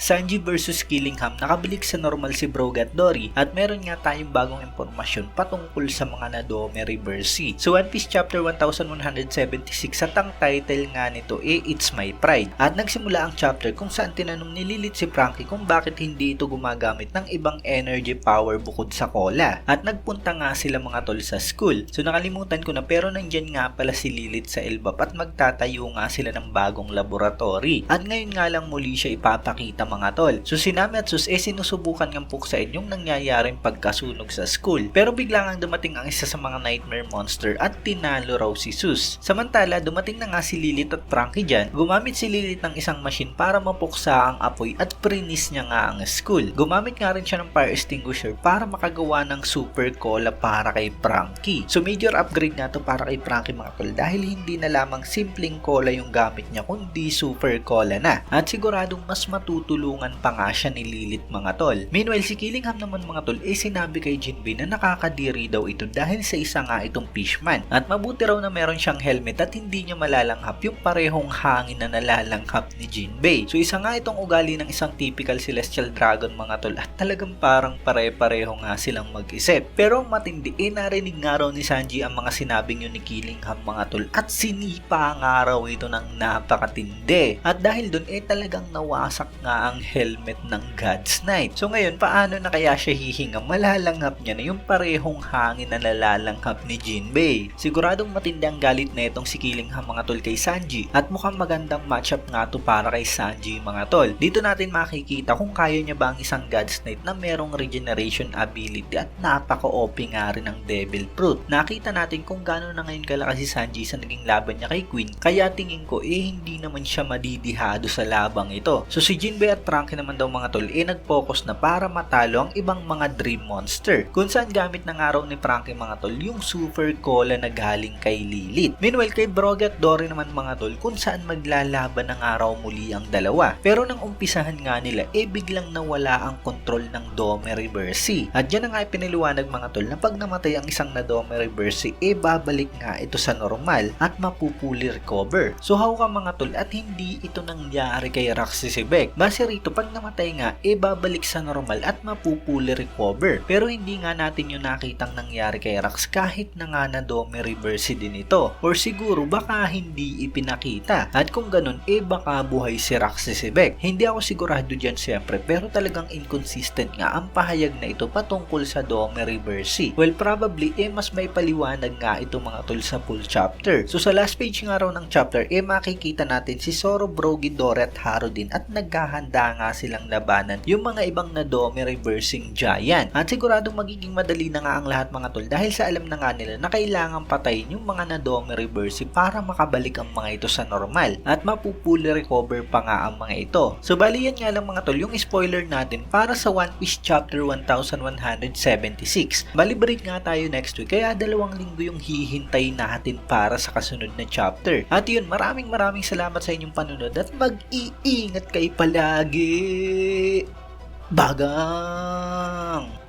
Sanji versus Killingham, nakabalik sa normal si Brogy at Dory at meron nga tayong bagong impormasyon patungkol sa mga Nadome Reversi. So One Piece Chapter 1176 at ang title nga nito It's My Pride. At nagsimula ang chapter kung saan tinanong ni Lilith si Franky kung bakit hindi ito gumagamit ng ibang energy power bukod sa cola. At nagpunta nga sila mga tol sa school. So nakalimutan ko na pero nandyan nga pala si Lilith sa Elbap at magtatayo nga sila ng bagong laboratory. At ngayon nga lang muli siya ipapakita mga tol. So si Nami at Sus sinusubukan ngang puksain yung nangyayaring pagkasunog sa school. Pero bigla ngang dumating ang isa sa mga nightmare monster at tinalo raw si Sus. Samantala dumating na nga si Lilith at Franky dyan. Gumamit si Lilith ng isang machine para mapuksa ang apoy at prinis niya nga ang school. Gumamit nga rin siya ng fire extinguisher para makagawa ng super cola para kay Franky. So major upgrade na to para kay Franky mga tol dahil hindi na lamang simpleng cola yung gamit niya kundi super cola na. At siguradong mas matutulungan pa nga siya ni Lilith mga tol. Meanwhile si Killingham naman mga tol sinabi kay Jinbei na nakakadiri daw ito dahil sa isa nga itong fishman. At mabuti raw na meron siyang helmet at hindi niya malalanghap yung parehong hangin na nalalanghap ni Jinbei. So isa nga itong ugali ng isang typical celestial dragon mga tol at talagang parang pare-pareho nga silang mag-isip. Pero ang matindi narinig nga raw ni Sanji ang mga sinabing yun ni Killingham mga tol at sinipa nga raw ito ng napakatindi. At dahil dun talagang nawasak nga ang helmet ng God's Knight. So ngayon paano na kaya siya hihinga? Malalanghap niya na yung parehong hangin na nalalanghap ni Jinbei. Siguradong matindi ang galit na itong si Killingham mga tol kay Sanji at mukhang magandang matchup nga to para kay Sanji mga tol. Dito natin makikita kung kaya niya ba ang isang God's Knight na merong regeneration ability at napaka-OP nga rin ng Devil Fruit. Nakita natin kung gaano na ngayon kalakas si Sanji sa naging laban niya kay Queen kaya tingin ko hindi naman siya madidihado sa labang ito. So si Jinbei at Franky naman daw mga tol nag-focus na para matalo ang ibang mga dream monster kung saan gamit ng araw ni Franky mga tol yung super cola na galing kay Lilith. Meanwhile kay Brogy at Dory naman mga tol kung saan maglalaban ng araw muli ang dalawa. Pero nang umpisahan nga nila biglang nawala ang kontrol ng Dome Reversi. At dyan na nga pinaliwanag mga tol na pag namatay ang isang na Dome Reversi babalik nga ito sa normal at mapupuli recover. So how ka mga tol at hindi ito nangyari kay Raksisibek. Base rito pag namatay nga babalik sa normal at mapupuli recover. Pero hindi nga natin yung nakitang nangyari kay Rax kahit na nga na Dome Reversi din ito. Or siguro baka hindi ipinakita. At kung ganun baka buhay si Raksisibek. Hindi ako sigurado dyan siyempre pero talagang inconsistent nga ang pahayag na ito patungkol sa Dome Reversi. Well probably mas may paliwanag nga ito mga tol sa full chapter. So sa last page nga raw ng chapter makikita natin si Zoro, Brogy, Dory at Haru din at naghahanda nga silang labanan yung mga ibang na Dome Reversing Giant. At siguradong magiging madali na nga ang lahat mga tol dahil sa alam na nga nila na kailangan patayin yung mga na Dome Reversi para makabalik ang mga ito sa normal at mapupuli recover pa nga ang mga ito. So bali yan nga lang mga tol yung spoiler natin para sa One Piece Chapter 1176. Bali break nga tayo next week kaya 2 linggo yung hihintay natin para sa kasunod na chapter. At yun maraming salamat sa inyong panunod at mag-iingat kayo palagi. Bagang!